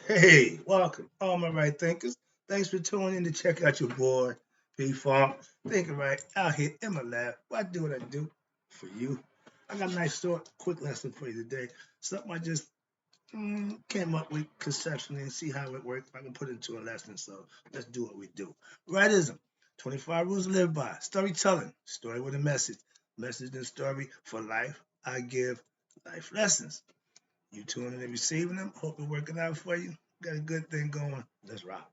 Hey, welcome, all my right thinkers. Thanks for tuning in to check out your boy, B Funk. Thinking right out here in my lab. I do what I do for you. I got a nice short, quick lesson for you today. Something I just came up with conceptually and see how it works. I can put it into a lesson. So let's do what we do. Rightism, 25 rules to live by. Storytelling, story with a message. Message and story for life. I give life lessons. You tuning and receiving them. Hope it's working out for you. Got a good thing going. Let's rock.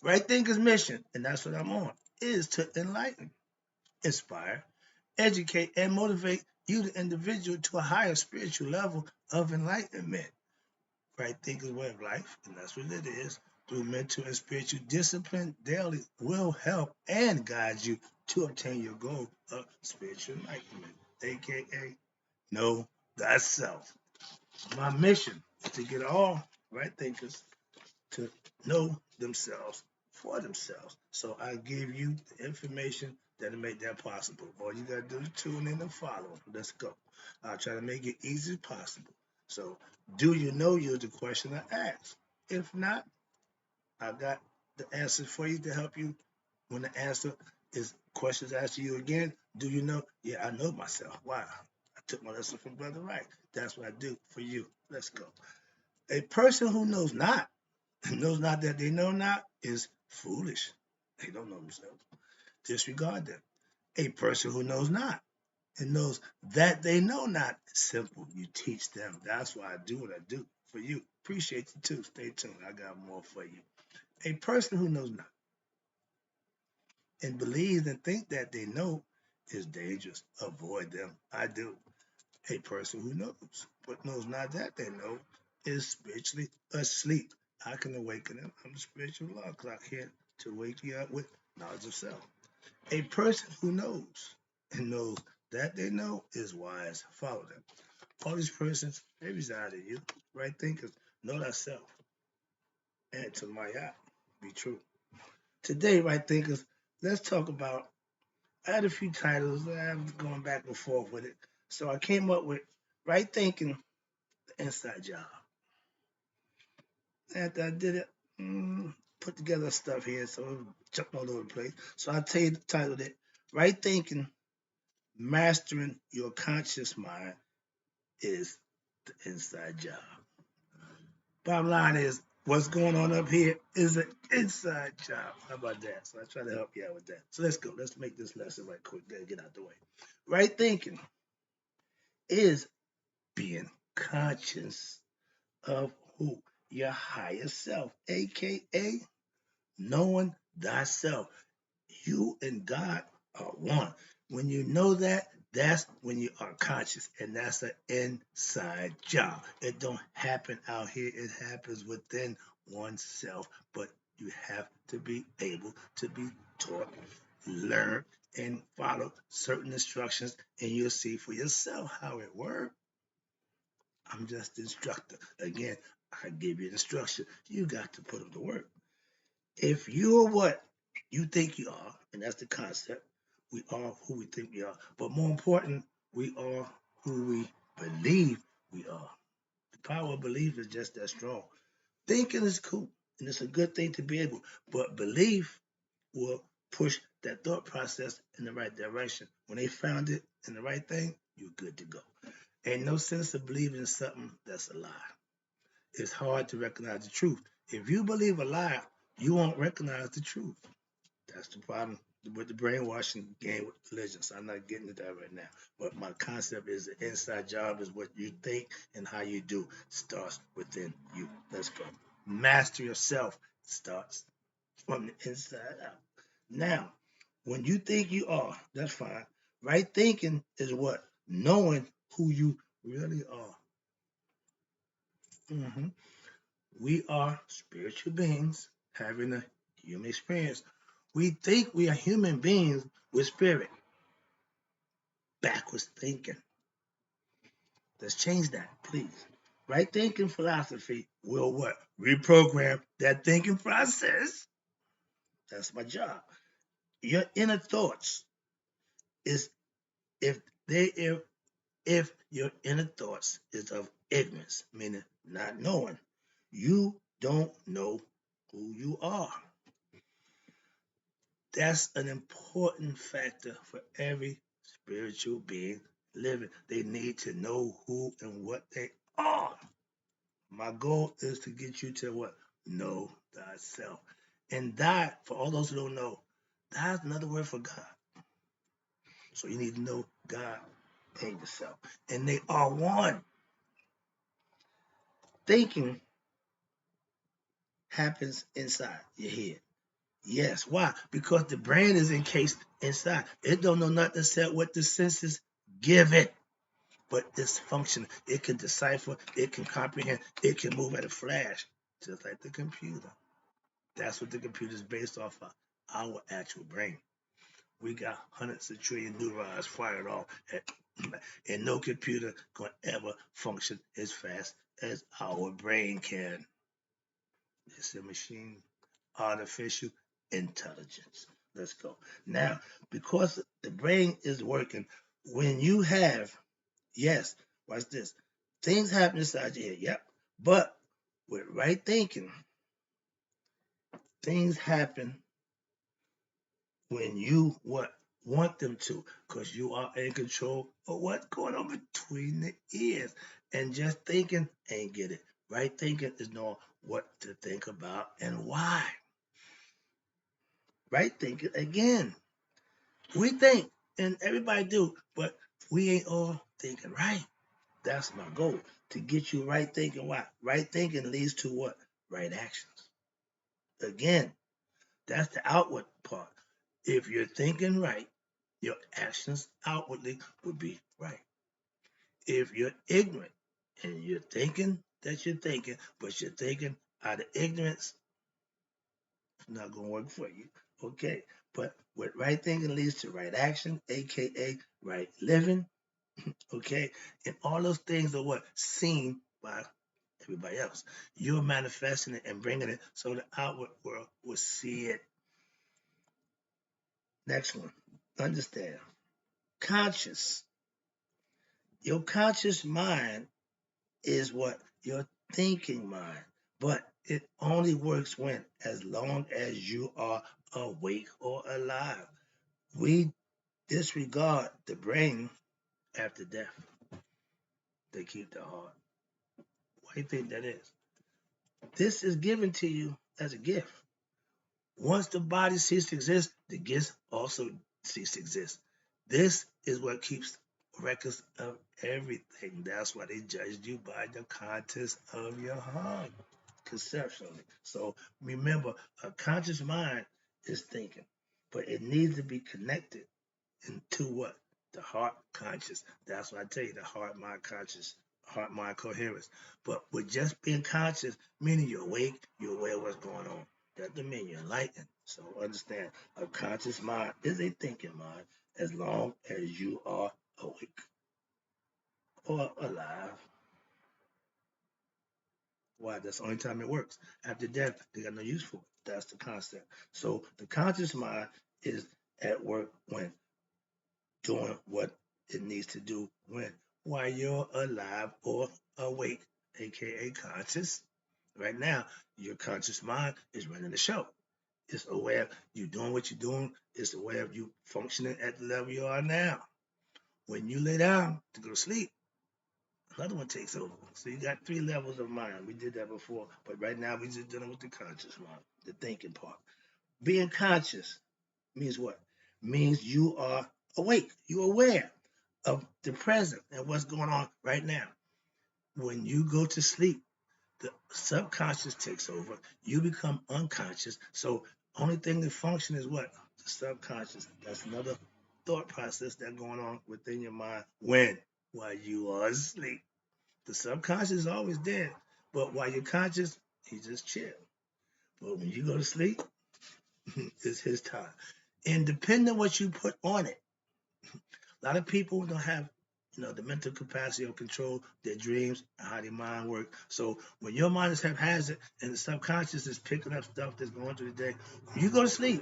Right Thinker's mission, and that's what I'm on, is to enlighten, inspire, educate, and motivate you, the individual, to a higher spiritual level of enlightenment. Right Thinker's way of life, and that's what it is, through mental and spiritual discipline daily will help and guide you to obtain your goal of spiritual enlightenment, aka know thyself. My mission is to get all right thinkers to know themselves for themselves. So I give you the information that'll make that possible. All you gotta do is tune in and follow. Let's go. I'll try to make it easy as possible. So, do you know you is the question I ask? If not, I got the answer for you to help you when the answer is questions asked you again. Do you know? Yeah, I know myself. Why? I took my lesson from Brother Wright. That's what I do for you. Let's go. A person who knows not, knows not that they know not, is foolish. They don't know themselves. Disregard them. A person who knows not and knows that they know not is simple. You teach them. That's why I do what I do for you. Appreciate you too. Stay tuned. I got more for you. A person who knows not and believes and think that they know is dangerous. Avoid them. I do. A person who knows but knows not that they know is spiritually asleep. I can awaken them. I'm the spiritual law clock here to wake you up with knowledge of self. A person who knows and knows that they know is wise. Follow them. All these persons, they reside in you. Right thinkers, know thyself. And to my eye, be true. Today, right thinkers, let's talk about. I had a few titles. I'm going back and forth with it. So I came up with right thinking, the inside job. After I did it, put together stuff here, so it jumped all over the place. So I'll tell you the title of it. Right thinking, mastering your conscious mind is the inside job. Bottom line is, what's going on up here is an inside job. How about that? So I try to help you out with that. So let's go. Let's make this lesson right quick. Gotta get out the way. Right thinking is being conscious of who? Your higher self, aka knowing thyself. You and God are one. When you know that, that's when you are conscious, and that's an inside job. It don't happen out here. It happens within oneself, but you have to be able to be taught, learn, and follow certain instructions, and you'll see for yourself how it works. I'm just the instructor. Again, I give you instruction. You got to put them to work. If you're what you think you are, and that's the concept, we are who we think we are. But more important, we are who we believe we are. The power of belief is just that strong. Thinking is cool, and it's a good thing to be able, but belief will push that thought process in the right direction. When they found it in the right thing, you're good to go. Ain't no sense of believing in something that's a lie. It's hard to recognize the truth. If you believe a lie, you won't recognize the truth. That's the problem with the brainwashing game with religion. So I'm not getting into that right now. But my concept is the inside job is what you think and how you do starts within you. Let's go. Master yourself starts from the inside out. Now, when you think you are, that's fine. Right thinking is what? Knowing who you really are. Mhm. We are spiritual beings having a human experience. We think we are human beings with spirit. Backwards thinking. Let's change that, please. Right thinking philosophy will what? Reprogram that thinking process. That's my job. Your inner thoughts is if they if your inner thoughts is of ignorance, meaning not knowing, you don't know who you are. That's an important factor for every spiritual being living. They need to know who and what they are. My goal is to get you to what? Know thyself. And that, for all those who don't know, that's another word for God. So you need to know God and yourself. And they are one. Thinking happens inside your head. Yes. Why? Because the brain is encased inside. It don't know nothing except what the senses give it. But it's functioning. It can decipher. It can comprehend. It can move at a flash, just like the computer. That's what the computer is based off of, our actual brain. We got hundreds of trillion neurons fired off, and no computer can ever function as fast as our brain can. It's a machine, artificial intelligence. Let's go. Now, because the brain is working, when you have, yes, watch this, things happen inside your head, yep. But with right thinking, things happen when you what want them to, because you are in control of what's going on between the ears. And just thinking ain't get it. Right thinking is knowing what to think about and why. Right thinking again. We think, and everybody do, but we ain't all thinking right. That's my goal. To get you right thinking. Why? Right thinking leads to what? Right actions. Again, that's the outward part. If you're thinking right, your actions outwardly will be right. If you're ignorant and you're thinking that you're thinking, but you're thinking out of ignorance, it's not going to work for you. Okay. But what right thinking leads to right action, aka right living. Okay. And all those things are what? Seen by everybody else. You're manifesting it and bringing it so the outward world will see it. Next one. Understand. Conscious. Your conscious mind is what? Your thinking mind. But it only works when? As long as you are awake or alive. We disregard the brain after death. They keep the heart. Why do you think that is? This is given to you as a gift. Once the body ceases to exist, the gifts also cease to exist. This is what keeps records of everything. That's why they judged you by the contents of your heart, conceptually. So remember, a conscious mind is thinking, but it needs to be connected into what? The heart conscious. That's what I tell you, the heart mind conscious, heart mind coherence. But with just being conscious, meaning you're awake, you're aware of what's going on. That doesn't mean you're enlightened. So understand, a conscious mind is a thinking mind as long as you are awake or alive. Why? That's the only time it works. After death, they got no use for it. That's the concept. So the conscious mind is at work when doing what it needs to do when while you're alive or awake, aka conscious. Right now, your conscious mind is running the show. It's aware of you doing what you're doing. It's aware of you functioning at the level you are now. When you lay down to go to sleep, another one takes over. So you got three levels of mind. We did that before, but right now we're just dealing with the conscious mind, the thinking part. Being conscious means what? Means you are awake. You're aware of the present and what's going on right now. When you go to sleep, the subconscious takes over. You become unconscious. So only thing that functions is what? The subconscious. That's another thought process that's going on within your mind. When? While you are asleep. The subconscious is always there. But while you're conscious, he just chill. But when you go to sleep, it's his time. And depending on what you put on it, a lot of people don't have, the mental capacity or control their dreams and how their mind works. So when your mind is haphazard and the subconscious is picking up stuff that's going through the day, when you go to sleep,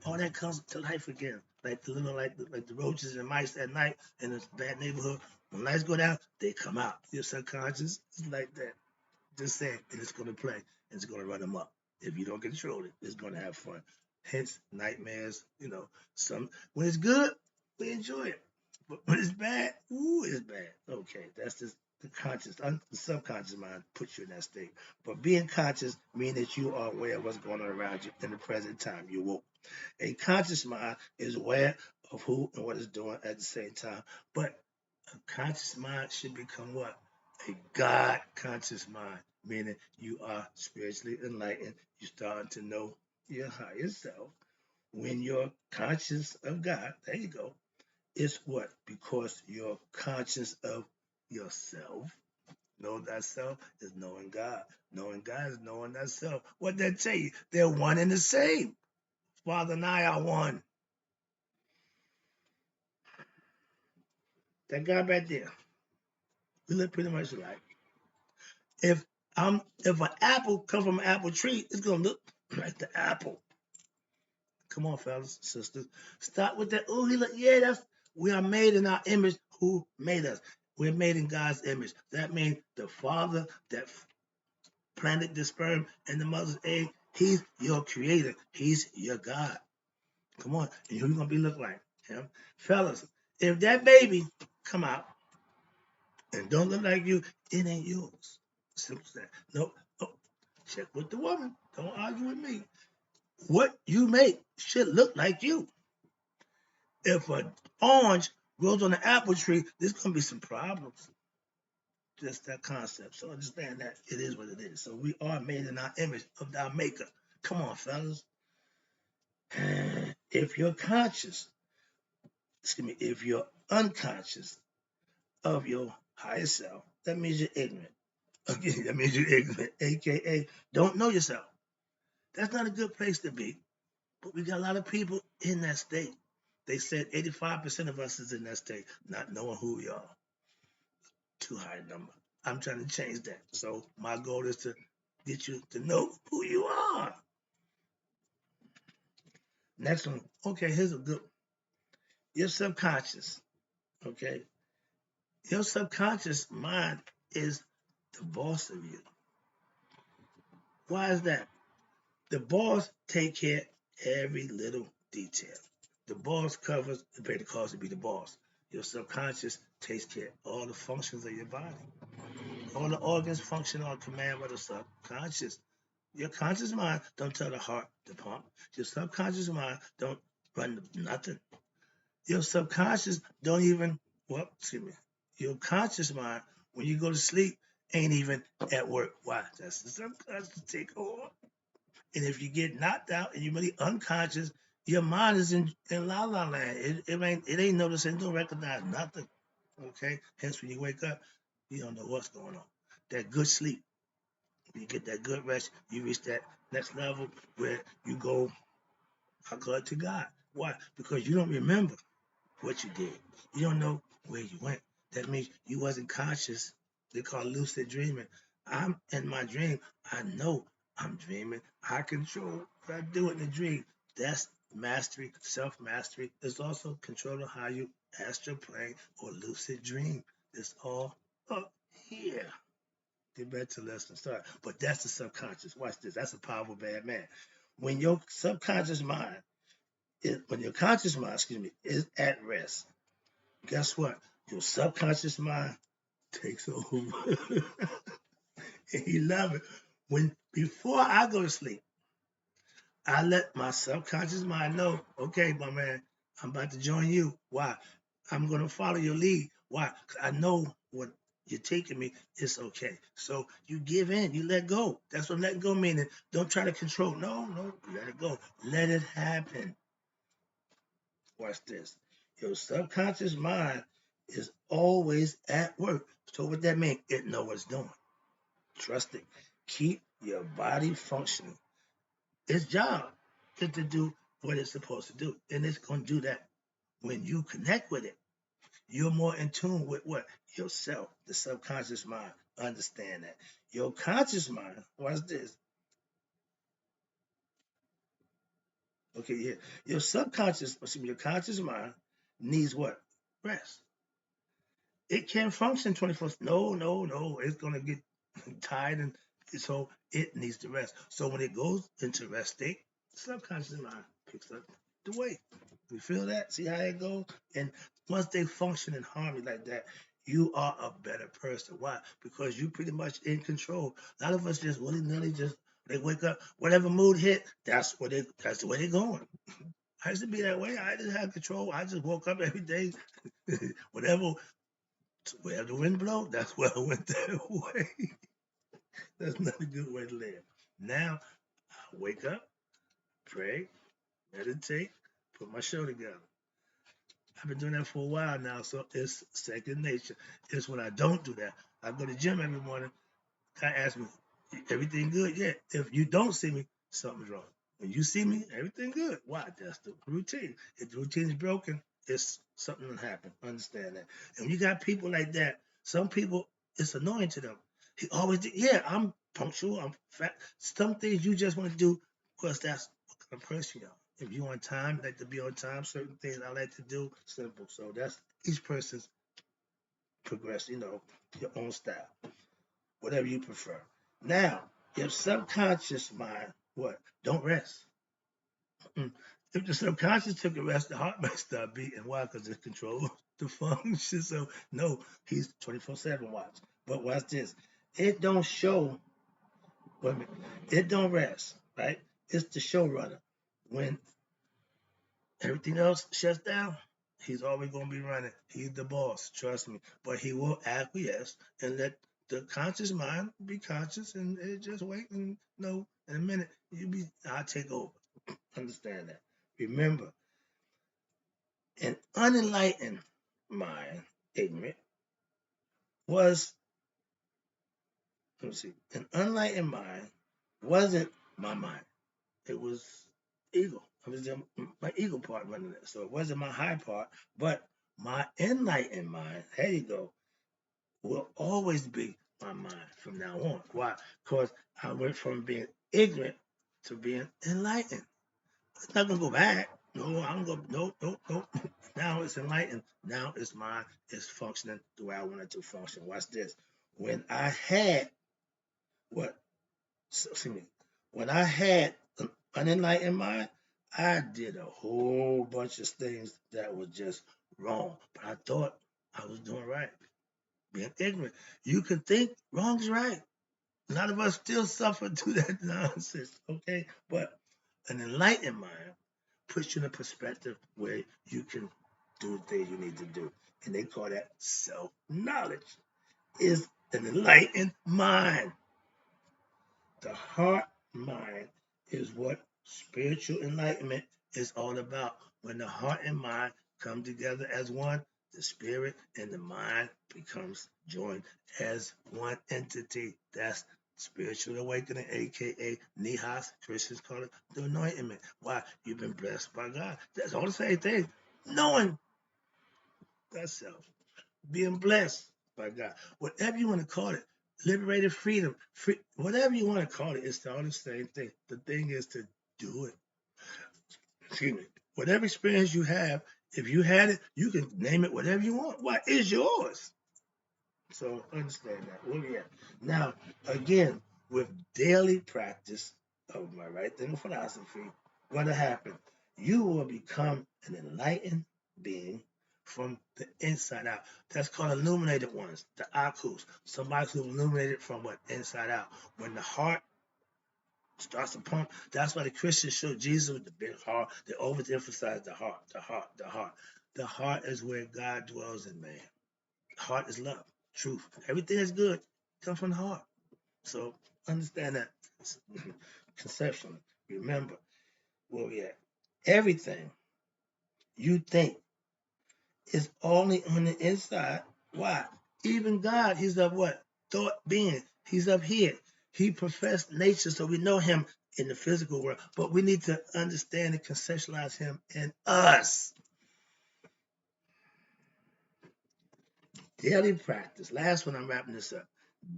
all that comes to life again. Like the little, like the roaches and mice at night in a bad neighborhood. When lights go down, they come out. Your subconscious is like that. Just saying, and it's gonna play. and it's going to run them up. If you don't control it, it's going to have fun. Hence, nightmares. Some when it's good, we enjoy it. But when it's bad, ooh, it's bad. Okay, that's just the conscious, the subconscious mind puts you in that state. But being conscious means that you are aware of what's going on around you in the present time. You woke. A conscious mind is aware of who and what it's doing at the same time. But a conscious mind should become what? A God conscious mind, meaning you are spiritually enlightened. You're starting to know your higher self. When you're conscious of God, there you go. It's what? Because you're conscious of yourself. Know thyself is knowing God. Knowing God is knowing thyself. What that tell you? They're one and the same. Father and I are one. That guy back there, we look pretty much alike. If if an apple come from an apple tree, it's gonna look like the apple. Come on, fellas, sisters. Stop with that. Oh, he look, yeah, we are made in our image. Who made us? We're made in God's image. That means the Father that planted the sperm and the mother's egg, he's your creator. He's your God. Come on. And who you gonna be look like? Him. Fellas, if that baby come out and don't look like you, it ain't yours. Simple as that. No, no. Check with the woman. Don't argue with me. What you make should look like you. If an orange grows on an apple tree, there's gonna be some problems. Just that concept. So understand that it is what it is. So we are made in our image of our maker. Come on, fellas. If you're conscious, if you're unconscious of your higher self, that means you're ignorant. Okay, that means you're ignorant, aka don't know yourself. That's not a good place to be. But we got a lot of people in that state. They said 85% of us is in that state, not knowing who we are. Too high a number. I'm trying to change that. So my goal is to get you to know who you are. Next one. Okay, here's a good one. Your subconscious. Okay. Your subconscious mind is the boss of you. Why is that? The boss take care of every little detail. The boss covers and pay the cost to be the boss. Your subconscious takes care of all the functions of your body. All the organs function on command by the subconscious. Your conscious mind don't tell the heart to pump. Your subconscious mind don't run nothing. Your subconscious don't even, well, excuse me. Your conscious mind, when you go to sleep, ain't even at work. Why? That's the subconscious take over. And if you get knocked out and you're really unconscious, your mind is in la la land. It ain't noticing, don't recognize nothing. Okay? Hence when you wake up, you don't know what's going on. That good sleep. You get that good rest, you reach that next level where you go, I call it to God. Why? Because you don't remember what you did. You don't know where you went. That means you wasn't conscious. They call lucid dreaming. I'm in my dream. I know I'm dreaming. I control what I do in the dream. That's mastery, self-mastery. It's also controlling how you astral plane or lucid dream. It's all up here. Get back to lesson start. But that's the subconscious. Watch this. That's a powerful bad man. When your subconscious mind when your conscious mind, is at rest, guess what? Your subconscious mind takes over. And you love it. Before I go to sleep, I let my subconscious mind know, okay, my man, I'm about to join you. Why? I'm gonna follow your lead. Why? Because I know what you're taking me. It's okay. So you give in, you let go. That's what letting go meaning. Don't try to control. No, let it go. Let it happen. Watch this. Your subconscious mind is always at work. So what that mean? It know what it's doing. Trust it. Keep your body functioning. Its job is to do what it's supposed to do. And it's going to do that. When you connect with it, you're more in tune with what? Yourself, the subconscious mind. Understand that. Your conscious mind, watch this. Okay, yeah. Your conscious mind needs what? Rest. It can't function 24. No. It's gonna get tired and So it needs to rest. So when it goes into rest state, subconscious mind picks up the weight. You feel that? See how it goes? And once they function in harmony like that, you are a better person. Why? Because you pretty much in control. A lot of us just willy-nilly just they wake up, whatever mood hit, that's the way they're going. I used to be that way. I didn't have control. I just woke up every day. whatever wherever the wind blow, that's where I went that way. That's not a good way to live. Now I wake up, pray, meditate, put my show together. I've been doing that for a while now, so it's second nature. It's when I don't do that. I go to the gym every morning. Guy asks me, everything good? Yeah. If you don't see me, something's wrong. When you see me, everything good. Why? That's the routine. If the routine is broken, it's something that happened. Understand that. And when you got people like that, some people, it's annoying to them. He always, yeah, I'm punctual. I'm fat. Some things you just want to do because that's what kind of person you are. If you on time, like to be on time. Certain things I like to do, simple. So that's each person's progress. Your own style, whatever you prefer. Now, your subconscious mind, what? Don't rest. If the subconscious took a rest, the heart might stop beating. Why? Because it controls the function. So, no, he's 24/7 watch. But watch this. It don't show, wait a minute, it don't rest, right? It's the showrunner. When everything else shuts down, he's always going to be running. He's the boss, trust me. But he will acquiesce and let the conscious mind be conscious and it just wait and no, in a minute, I'll take over. Understand that. Remember, an unenlightened mind, ignorant, was, let me see, an unenlightened mind wasn't my mind. It was ego. It was my ego part running it. So it wasn't my high part, but my enlightened mind, there you go, will always be my mind from now on. Why? Because I went from being ignorant to being enlightened. It's not gonna go back. No, I'm gonna no, no, no. Now it's enlightened. Now it's mine. It's functioning the way I want it to function. Watch this. When I had what? Excuse me. When I had an unenlightened mind, I did a whole bunch of things that were just wrong. But I thought I was doing right. Being ignorant. You can think wrong is right. A lot of us still suffer through that nonsense. Okay, but an enlightened mind puts you in a perspective where you can do the things you need to do. And they call that self-knowledge. Is an enlightened mind. The heart mind is what spiritual enlightenment is all about. When the heart and mind come together as one, the spirit and the mind becomes joined as one entity. That's spiritual awakening, aka Nihas. Christians call it the anointment. Why? You've been blessed by God. That's all the same thing. Knowing thyself, being blessed by God. Whatever you want to call it, liberated freedom, whatever you want to call it, it's all the same thing. The thing is to do it. Excuse me. Whatever experience you have, if you had it, you can name it whatever you want. What is yours? So understand that. Where we at? Now, again, with daily practice of my right thinking philosophy, what'll happen? You will become an enlightened being from the inside out. That's called illuminated ones, the Akus. Somebody who's illuminated from what? Inside out. When the heart starts to pump, that's why the Christians show Jesus with the big heart. They overemphasize the heart, the heart, the heart. The heart is where God dwells in man. Heart is love, truth. Everything that's good comes from the heart. So understand that conceptually. Remember where we at. Everything you think is only on the inside. Why? Even God, he's of what? Thought being. He's up here. He professed nature, so we know him in the physical world. But we need to understand and conceptualize him in us. Daily practice. Last one, I'm wrapping this up.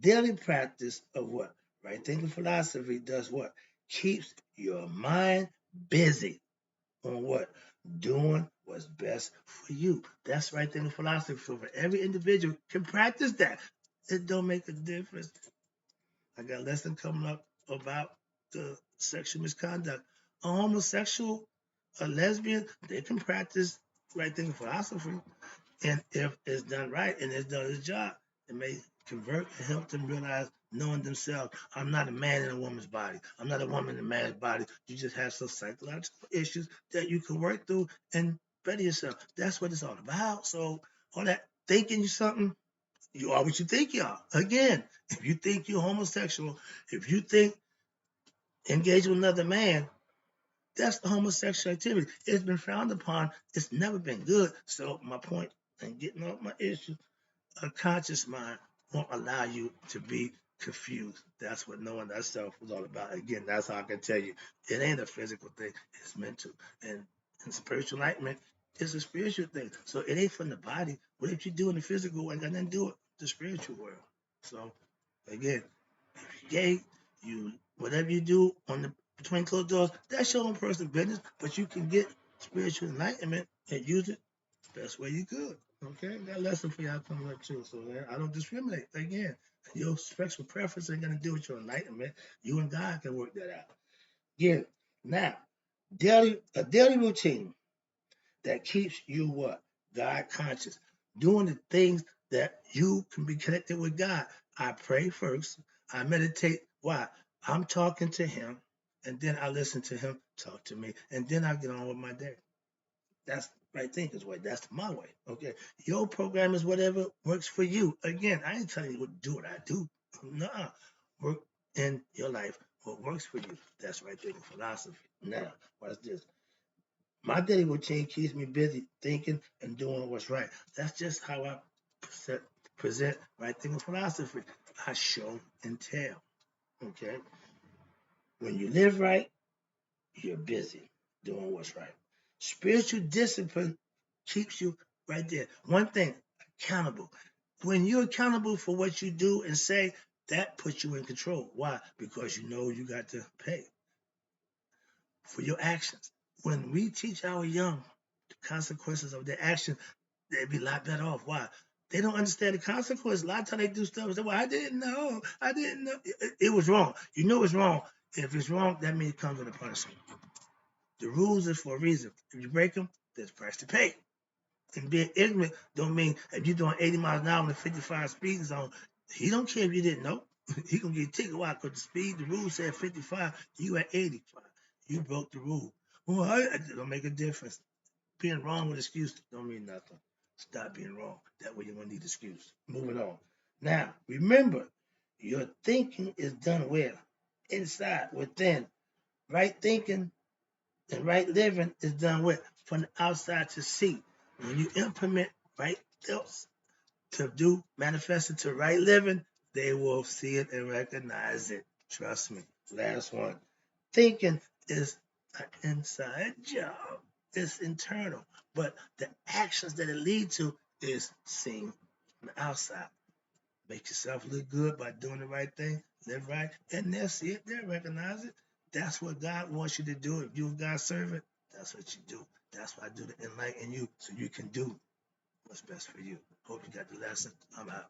Daily practice of what? Right thinking philosophy does what? Keeps your mind busy on what? Doing what's best for you. That's right thinking philosophy. So for every individual can practice that. It don't make a difference I got a lesson coming up about the sexual misconduct. A homosexual, a lesbian, they can practice right thinking philosophy, and if it's done right and it's done its job, it may convert and help them realize knowing themselves. I'm not a man in a woman's body. I'm not a woman in a man's body. You just have some psychological issues that you can work through and better yourself. That's what it's all about. So all that thinking you something, you are what you think you are. Again, if you think you're homosexual, if you think engage with another man, that's the homosexual activity. It's been frowned upon. It's never been good. So my point in getting off my issue, a conscious mind won't allow you to be confused. That's what knowing thyself is all about. Again, that's how I can tell you. It ain't a physical thing. It's mental. And spiritual enlightenment is a spiritual thing. So it ain't from the body. What if you do in the physical world? Got nothing to do with the spiritual world. So again, gay, you whatever you do on the between closed doors, that's your own personal business. But you can get spiritual enlightenment and use it the best way you could. Okay, got a lesson for y'all coming up too. So I don't discriminate. Again, your sexual preference ain't gonna do with your enlightenment. You and God can work that out. Again, now a daily routine that keeps you what? God conscious. Doing the things that you can be connected with God. I pray first. I meditate. Why? I'm talking to him, and then I listen to him talk to me, and then I get on with my day. That's right thinker's way. That's my way. Okay. Your program is whatever works for you. Again, I ain't telling you what to do what I do. Nuh-uh. Work in your life what works for you. That's right thinking philosophy. Now, watch this. My daily routine keeps me busy thinking and doing what's right. That's just how I present right thinking philosophy. I show and tell. Okay. When you live right, you're busy doing what's right. Spiritual discipline keeps you right there. One thing, accountable. When you're accountable for what you do and say, that puts you in control. Why? Because you know you got to pay for your actions. When we teach our young the consequences of their action, they'd be a lot better off. Why? They don't understand the consequences. A lot of times they do stuff and say, well, I didn't know. I didn't know. It was wrong. You know it's wrong. If it's wrong, that means it comes with a punishment. The rules are for a reason. If you break them, there's a price to pay. And being ignorant don't mean if you're doing 80 miles an hour in a 55 speed zone, he don't care if you didn't know. He gonna get a ticket. Why? Because the speed, the rule said 55, you at 85. You broke the rule. Well, it don't make a difference. Being wrong with excuse don't mean nothing. Stop being wrong. That way you won't need excuse. Moving on. Now, remember, your thinking is done where? Inside, within. Right thinking and right living is done with from the outside to see. When you implement right thoughts to do manifest into right living, they will see it and recognize it. Trust me. Last one. Thinking is an inside job. It's internal. But the actions that it leads to is seen from the outside. Make yourself look good by doing the right thing, live right, and they'll see it, they'll recognize it. That's what God wants you to do. If you're God's servant, that's what you do. That's why I do to enlighten you so you can do what's best for you. Hope you got the lesson. I'm out.